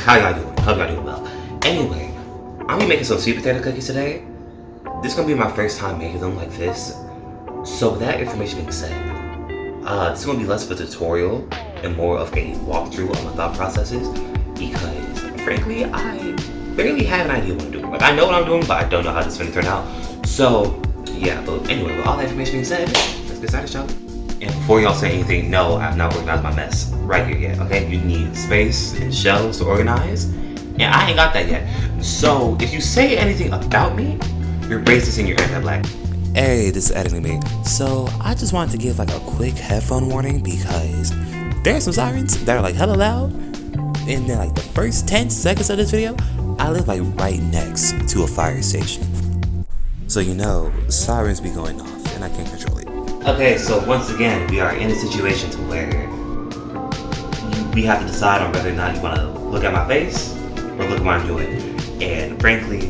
How y'all doing? Hope y'all doing well. Anyway, I'm gonna be making some sweet potato cookies today. This is gonna be my first time making them like this. So with that information being said, this is gonna be less of a tutorial and more of a walkthrough on my thought processes, because frankly, I barely have an idea what I'm doing. Like, I know what I'm doing, but I don't know how this is gonna turn out. So yeah, but anyway, with all that information being said, let's get started, shall we? And before y'all say anything, no, I've not organized my mess right here yet, okay? You need space and shelves to organize, and I ain't got that yet. So if you say anything about me, you're racist and you're anti-black. Hey, this is Editing Me. So I just wanted to give like a quick headphone warning, because there are some sirens that are like hella loud, and then like the first 10 seconds of this video, I live like right next to a fire station. So you know, sirens be going off and I can't control it. Okay, so once again, we are in a situation to where we have to decide on whether or not you want to look at my face or look at what I'm doing. And frankly,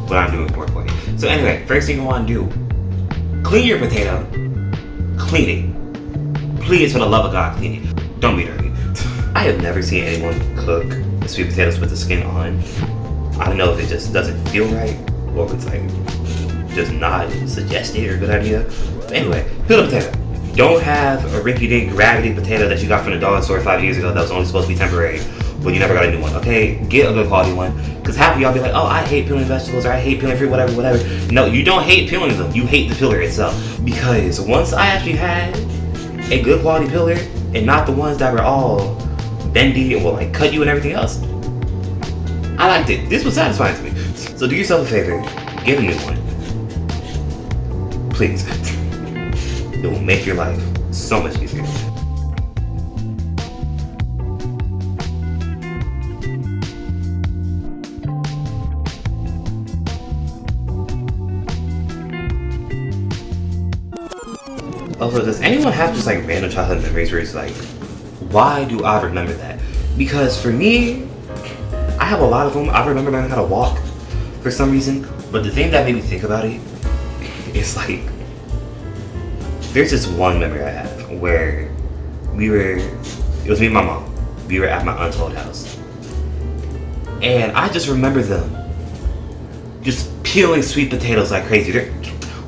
what I'm doing is more important. So anyway, first thing you want to do, clean your potato. Clean it. Please, for the love of God, clean it. Don't be dirty. I have never seen anyone cook sweet potatoes with the skin on. I don't know if it just doesn't feel right, or if it's like just not suggested or a good idea. But anyway, peel the potato. Don't have a rinky-dink gravity potato that you got from the dollar store 5 years ago that was only supposed to be temporary, but you never got a new one, okay? Get a good quality one, because half of y'all be like, oh, I hate peeling vegetables, or I hate peeling fruit, whatever. No, you don't hate peeling them, you hate the peeler itself. Because once I actually had a good quality peeler, and not the ones that were all bendy and will like cut you and everything else, I liked it. This was satisfying to me. So do yourself a favor, get a new one. Please. It will make your life so much easier. Also, does anyone have just like random childhood memories where it's like, why do I remember that? Because for me, I have a lot of them. I remember learning how to walk for some reason, but the thing that made me think about it is like, there's this one memory I have where it was me and my mom. We were at my aunt's old house. And I just remember them just peeling sweet potatoes like crazy.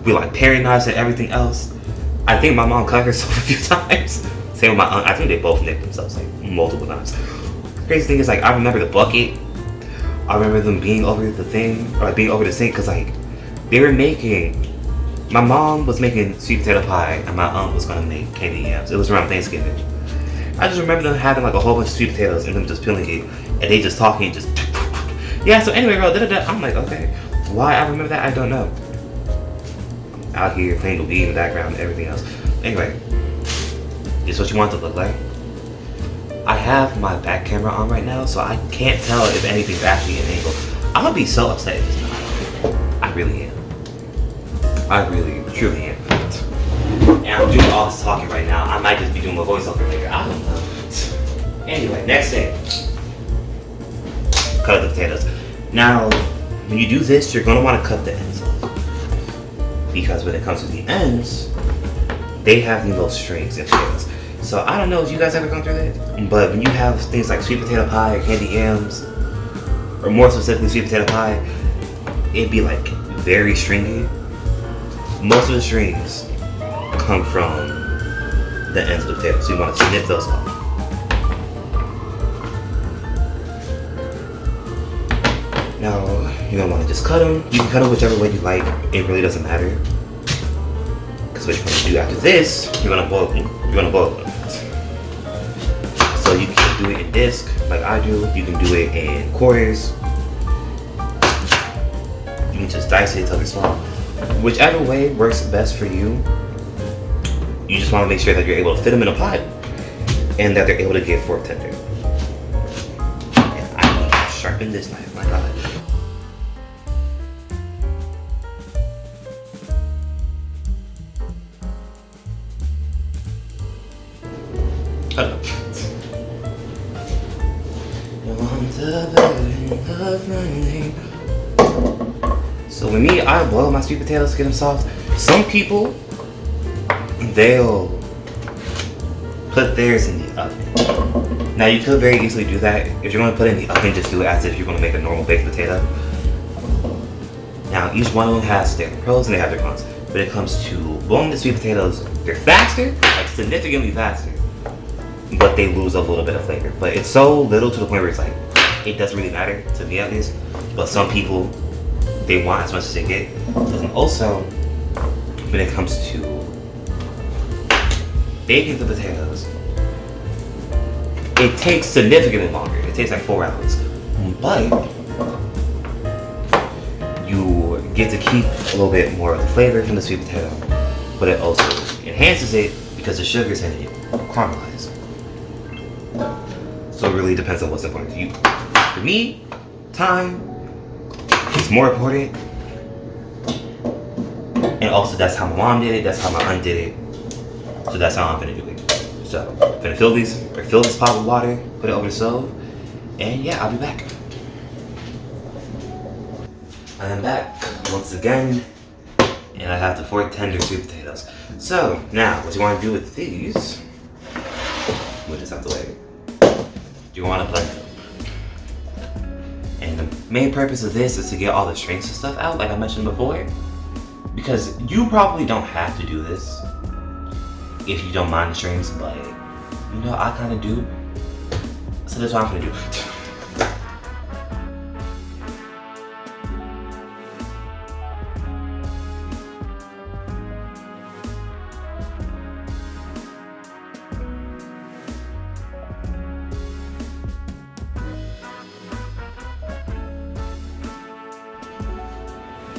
We like paring knives and everything else. I think my mom cut herself a few times. Same with my aunt. I think they both nicked themselves like multiple times. The crazy thing is, like, I remember the bucket. I remember them being over the thing, or like being over the sink, because like they were making. My mom was making sweet potato pie, and my aunt was gonna make candy yams. It was around Thanksgiving. I just remember them having like a whole bunch of sweet potatoes and them just peeling it, and they just talking, just yeah. So anyway, bro, I'm like, okay, why I remember that, I don't know. Out here playing the weed in the background and everything else. Anyway, this is what you want it to look like. I have my back camera on right now, so I can't tell if anything's actually an angle. I'm gonna be so upset if it's not. I really am. I really, truly am. And I'm doing all this talking right now. I might just be doing my voiceover later. I don't know. Anyway, next thing. Cut the potatoes. Now, when you do this, you're gonna want to cut the ends off. Because when it comes to the ends, they have the most strings in potatoes. So I don't know if you guys ever gone through that, but when you have things like sweet potato pie or candy yams, or more specifically sweet potato pie, it'd be like very stringy. Most of the strings come from the ends of the potato, so you want to snip those off. Now, you're gonna want to just cut them. You can cut them whichever way you like. It really doesn't matter. Because what you're going to do after this, you're going to boil them. So you can do it in disc, like I do. You can do it in quarters. You can just dice it till they're small. Whichever way works best for you. You just want to make sure that you're able to fit them in a pot and that they're able to get fork tender. And I need to sharpen this knife, my God. So with me, I boil my sweet potatoes to get them soft. Some people, they'll put theirs in the oven. Now you could very easily do that. If you're going to put it in the oven, just do it as if you're going to make a normal baked potato. Now each one of them has their pros and they have their cons. When it comes to blowing the sweet potatoes, they're faster, like significantly faster, but they lose a little bit of flavor. But it's so little to the point where it's like, it doesn't really matter, to me at least. But some people, they want as much as they get. And also, when it comes to baking the potatoes, it takes significantly longer. It takes like 4 hours. But you get to keep a little bit more of the flavor from the sweet potato, but it also enhances it because the sugars in it caramelize. So it really depends on what's important to you. For me, time is more important. And also that's how my mom did it, that's how my aunt did it. So that's how I'm gonna do it. So I'm gonna fill this pot with water, put it over the stove, and yeah, I'll be back. I am back once again, and I have the 4 tender sweet potatoes. So now, what you want to do with these? We'll just have to wait. You want to blend them, and the main purpose of this is to get all the strings and stuff out, like I mentioned before. Because you probably don't have to do this if you don't mind the strings, but you know I kind of do. So that's what I'm gonna do.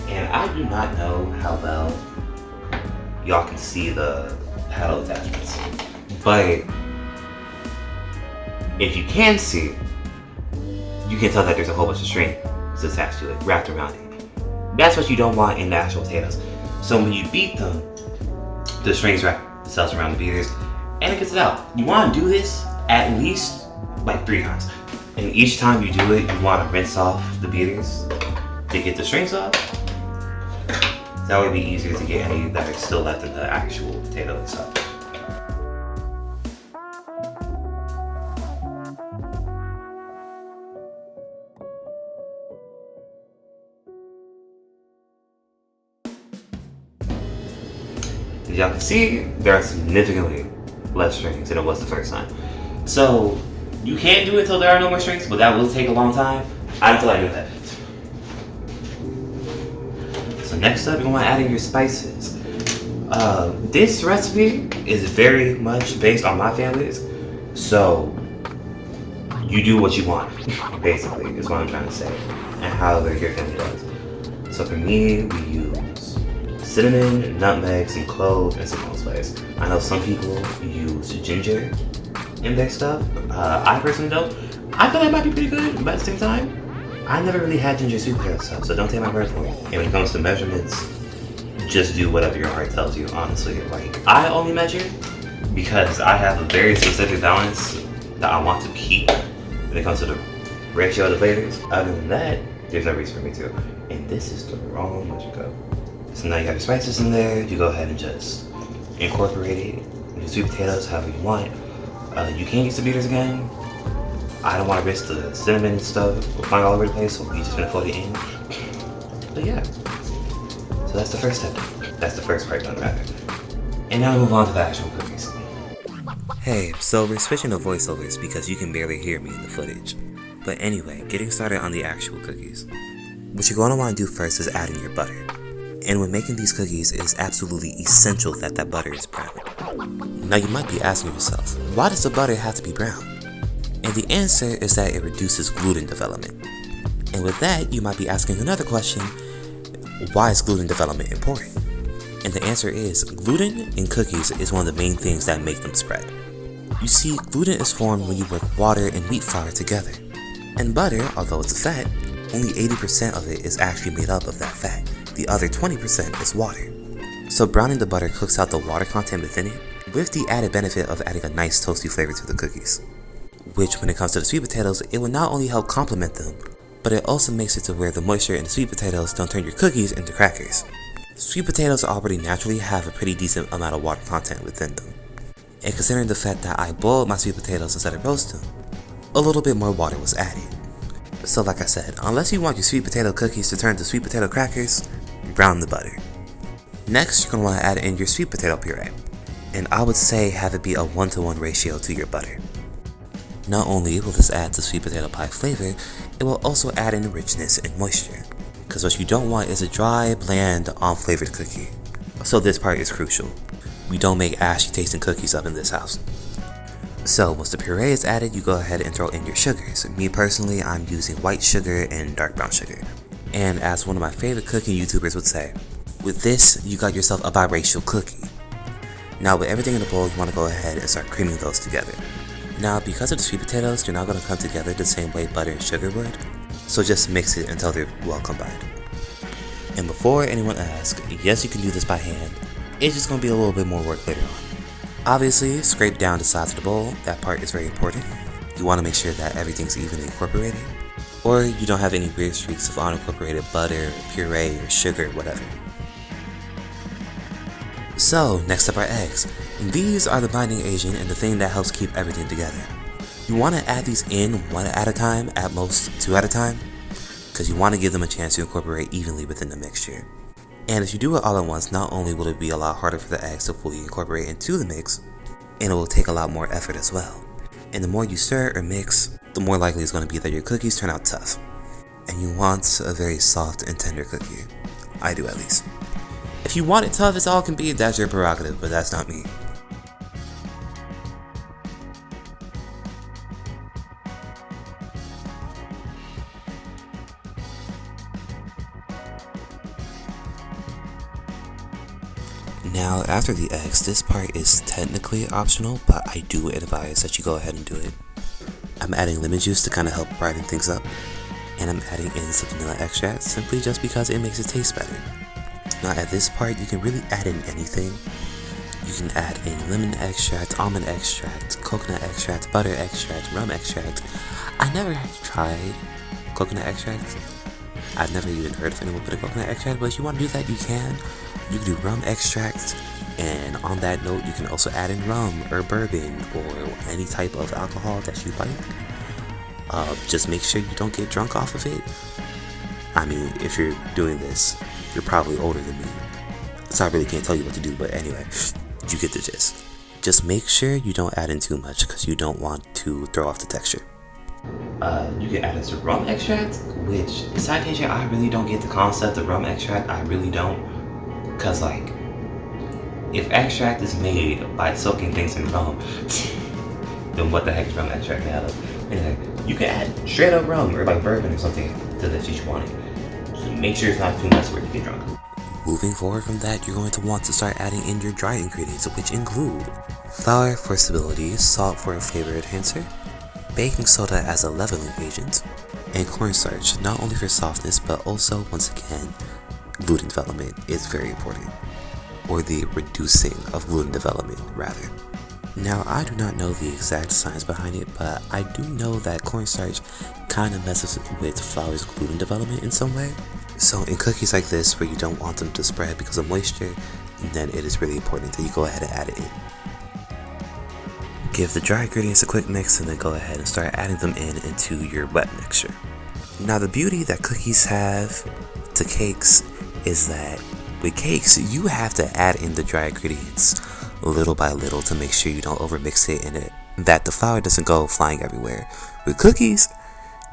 And I do not know how well y'all can see the paddle attachments, but if you can see, you can tell that there's a whole bunch of string attached to it, wrapped around it. That's what you don't want in the actual potatoes. So when you beat them, the strings wrap themselves around the beaters, and it gets it out. You want to do this at least like 3 times, and each time you do it, you want to rinse off the beaters to get the strings off. That would be easier to get any that are still left in the actual potato itself. As y'all can see, there are significantly less strings than it was the first time. So you can do it till there are no more strings, but that will take a long time. I don't feel like doing that. So next up, you're going to add in your spices. This recipe is very much based on my family's, so you do what you want, basically, is what I'm trying to say, and however your family does. So for me, we use cinnamon, nutmeg, some cloves, and some allspice. I know some people use ginger in their stuff. I personally don't. I feel that might be pretty good, but at the same time, I never really had ginger sweet potato stuff, so don't take my word for it. And when it comes to measurements, just do whatever your heart tells you, honestly. Like, I only measure because I have a very specific balance that I want to keep when it comes to the ratio of the flavors. Other than that, there's no reason for me to. And this is the wrong measure cup. So now you have your spices in there, you go ahead and just incorporate it. Your sweet potatoes, however you want. You can use the beaters again. I don't want to risk the cinnamon and stuff flying all over the place, so we just gonna float it in. But yeah, so that's the first step. That's the first part done, rather. And now we move on to the actual cookies. Hey, so we're switching to voiceovers because you can barely hear me in the footage. But anyway, getting started on the actual cookies. What you're going to want to do first is add in your butter. And when making these cookies, it is absolutely essential that that butter is brown. Now you might be asking yourself, why does the butter have to be brown? And the answer is that it reduces gluten development. And with that, you might be asking another question, why is gluten development important? And the answer is, gluten in cookies is one of the main things that make them spread. You see, gluten is formed when you work water and wheat flour together. And butter, although it's a fat, only 80% of it is actually made up of that fat. The other 20% is water. So browning the butter cooks out the water content within it, with the added benefit of adding a nice toasty flavor to the cookies. Which, when it comes to the sweet potatoes, it will not only help complement them, but it also makes it to where the moisture in the sweet potatoes don't turn your cookies into crackers. Sweet potatoes already naturally have a pretty decent amount of water content within them. And considering the fact that I boiled my sweet potatoes instead of roast them, a little bit more water was added. So like I said, unless you want your sweet potato cookies to turn to sweet potato crackers, brown the butter. Next, you're going to want to add in your sweet potato puree. And I would say have it be a 1-to-1 ratio to your butter. Not only will this add the sweet potato pie flavor, it will also add in richness and moisture. Because what you don't want is a dry, bland, unflavored cookie. So this part is crucial. We don't make ashy tasting cookies up in this house. So once the puree is added, you go ahead and throw in your sugars. Me personally, I'm using white sugar and dark brown sugar. And as one of my favorite cooking YouTubers would say, with this, you got yourself a biracial cookie. Now with everything in the bowl, you want to go ahead and start creaming those together. Now because of the sweet potatoes, they're not going to come together the same way butter and sugar would. So just mix it until they're well combined. And before anyone asks, yes, you can do this by hand. It's just going to be a little bit more work later on. Obviously, scrape down the sides of the bowl. That part is very important. You want to make sure that everything's evenly incorporated, or you don't have any weird streaks of unincorporated butter, puree, or sugar, whatever. So, next up are eggs. These are the binding agent and the thing that helps keep everything together. You want to add these in one at a time, at most 2 at a time, because you want to give them a chance to incorporate evenly within the mixture. And if you do it all at once, not only will it be a lot harder for the eggs to fully incorporate into the mix, and it will take a lot more effort as well. And the more you stir or mix, the more likely it's going to be that your cookies turn out tough. And you want a very soft and tender cookie. I do at least. If you want it tough as all can be, that's your prerogative, but that's not me. Now, after the eggs, this part is technically optional, but I do advise that you go ahead and do it. I'm adding lemon juice to kind of help brighten things up, and I'm adding in some vanilla extract simply just because it makes it taste better. Now at this part, you can really add in anything. You can add in lemon extract, almond extract, coconut extract, butter extract, rum extract. I never tried coconut extract. I've never even heard of anyone putting coconut extract, but if you want to do that, you can. You can do rum extract, and on that note, you can also add in rum or bourbon or any type of alcohol that you like. Just make sure you don't get drunk off of it. I mean, if you're doing this, you're probably older than me, so I really can't tell you what to do, but anyway, you get the gist. Just make sure you don't add in too much because you don't want to throw off the texture. You can add in some rum extract, which, side tangent, I really don't get the concept of rum extract. I really don't. Because, like, if extract is made by soaking things in rum, then what the heck is rum extract made out of? Anyway, you can add straight up rum or like bourbon or something to this if you want it. Just make sure it's not too much where you get drunk. Moving forward from that, you're going to want to start adding in your dry ingredients, which include flour for stability, salt for a flavor enhancer, baking soda as a leavening agent, and cornstarch, not only for softness, but also, once again, gluten development is very important, or the reducing of gluten development, rather. Now, I do not know the exact science behind it, but I do know that cornstarch kind of messes with flour's gluten development in some way. So in cookies like this, where you don't want them to spread because of moisture, then it is really important that you go ahead and add it in. Give the dry ingredients a quick mix and then go ahead and start adding them into your wet mixture. Now, the beauty that cookies have to cakes is that with cakes, you have to add in the dry ingredients little by little to make sure you don't overmix it and that the flour doesn't go flying everywhere. With cookies,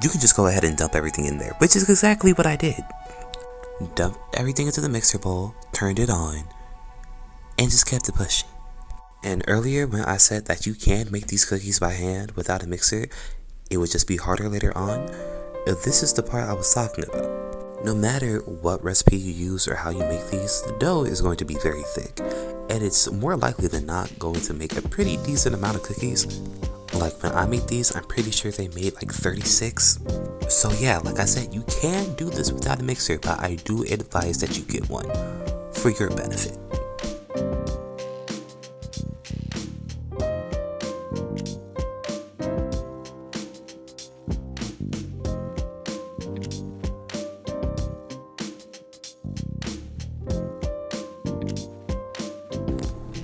you can just go ahead and dump everything in there, which is exactly what I did. Dump everything into the mixer bowl, turned it on, and just kept it pushing. And earlier when I said that you can make these cookies by hand without a mixer, it would just be harder later on, this is the part I was talking about. No matter what recipe you use or how you make these, the dough is going to be very thick, and it's more likely than not going to make a pretty decent amount of cookies. Like when I made these, I'm pretty sure they made like 36. So yeah, like I said, you can do this without a mixer, but I do advise that you get one for your benefit.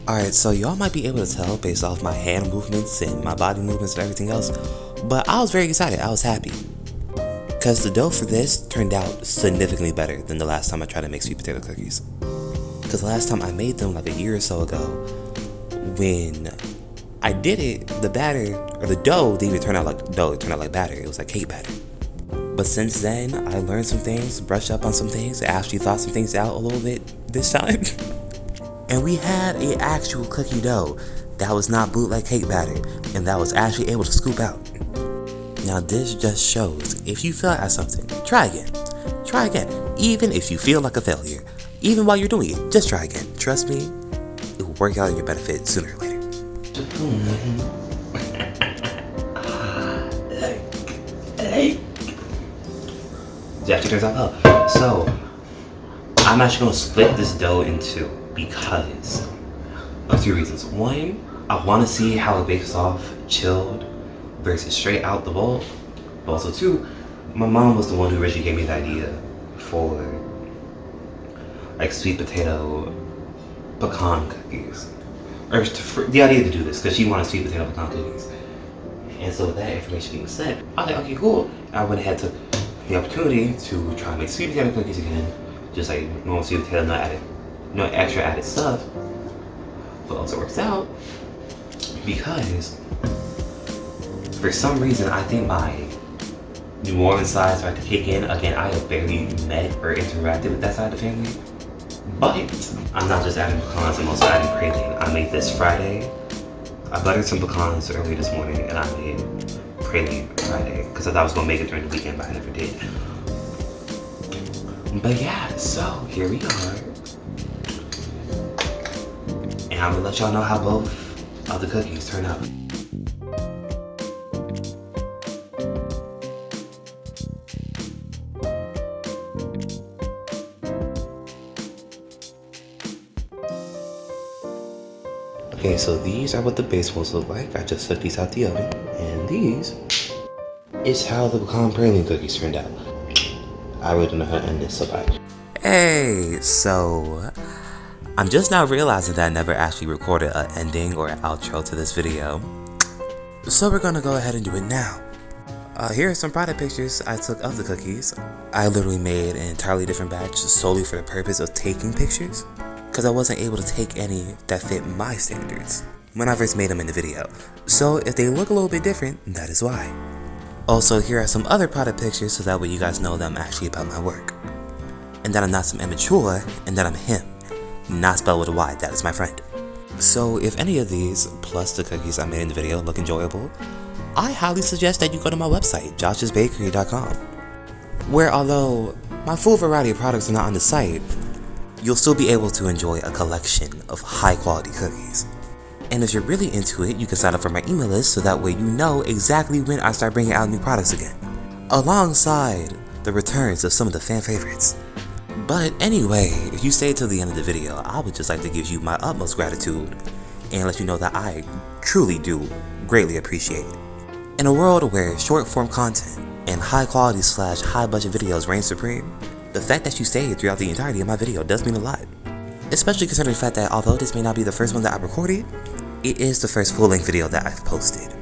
Alright, so y'all might be able to tell based off my hand movements and my body movements and everything else, but I was very excited. I was happy. Because the dough for this turned out significantly better than the last time I tried to make sweet potato cookies. Because the last time I made them like a year or so ago, when I did it, the batter, or the dough didn't even turn out like dough, it turned out like batter. It was like cake batter. But since then, I learned some things, brushed up on some things, actually thought some things out a little bit this time. And we had an actual cookie dough that was not bootleg cake batter, and that was actually able to scoop out. Now this just shows, if you fail at something, try again. Try again, even if you feel like a failure. Even while you're doing it, just try again. Trust me, it will work out in your benefit sooner or later. It actually turns out well. So, I'm actually gonna split this dough in two because of two reasons. One, I want to see how it bakes off chilled versus straight out the bowl. But also two, my mom was the one who originally gave me the idea for like sweet potato pecan cookies. Or for the idea to do this because she wanted sweet potato pecan cookies. And so with that information being said, I was like, okay, cool. I went ahead, took the opportunity to try and make sweet potato cookies again. Just like normal sweet potato, no extra added stuff. But also works out because for some reason I think my New Orleans side started to kick in. Again, I have barely met or interacted with that side of the family. But I'm not just adding pecans, I'm also adding praline. I made this Friday. I buttered some pecans early this morning and I made praline Friday because I thought I was going to make it during the weekend, but I never did. But yeah, so here we are. And I'm going to let y'all know how both of the cookies turn out. Okay, so these are what the base ones look like. I just took these out the oven. And these is how the pecan praline cookies turned out. I really don't know how to end this, so bye. Hey, so I'm just now realizing that I never actually recorded an ending or an outro to this video. So we're gonna go ahead and do it now. Here are some product pictures I took of the cookies. I literally made an entirely different batch solely for the purpose of taking pictures, because I wasn't able to take any that fit my standards when I first made them in the video. So if they look a little bit different, that is why. Also, here are some other product pictures so that way you guys know that I'm actually about my work. And that I'm not some immature, and that I'm him. Not spelled with a Y, that is my friend. So if any of these, plus the cookies I made in the video, look enjoyable, I highly suggest that you go to my website, joshsbakery.com, where although my full variety of products are not on the site, you'll still be able to enjoy a collection of high quality cookies. And if you're really into it, you can sign up for my email list so that way you know exactly when I start bringing out new products again, alongside the returns of some of the fan favorites. But anyway, if you stayed till the end of the video, I would just like to give you my utmost gratitude and let you know that I truly do greatly appreciate it. In a world where short form content and high quality / high budget videos reign supreme, the fact that you stayed throughout the entirety of my video does mean a lot. Especially considering the fact that although this may not be the first one that I recorded, it is the first full-length video that I've posted.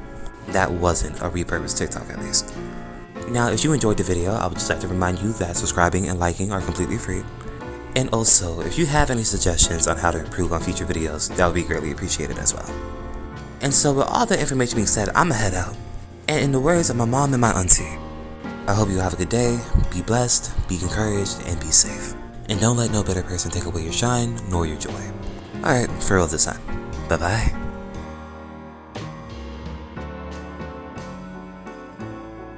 That wasn't a repurposed TikTok at least. Now, if you enjoyed the video, I would just like to remind you that subscribing and liking are completely free. And also, if you have any suggestions on how to improve on future videos, that would be greatly appreciated as well. And so with all that information being said, I'ma head out. And in the words of my mom and my auntie, I hope you have a good day, be blessed, be encouraged, and be safe. And don't let no better person take away your shine nor your joy. Alright, for real this time. Bye bye.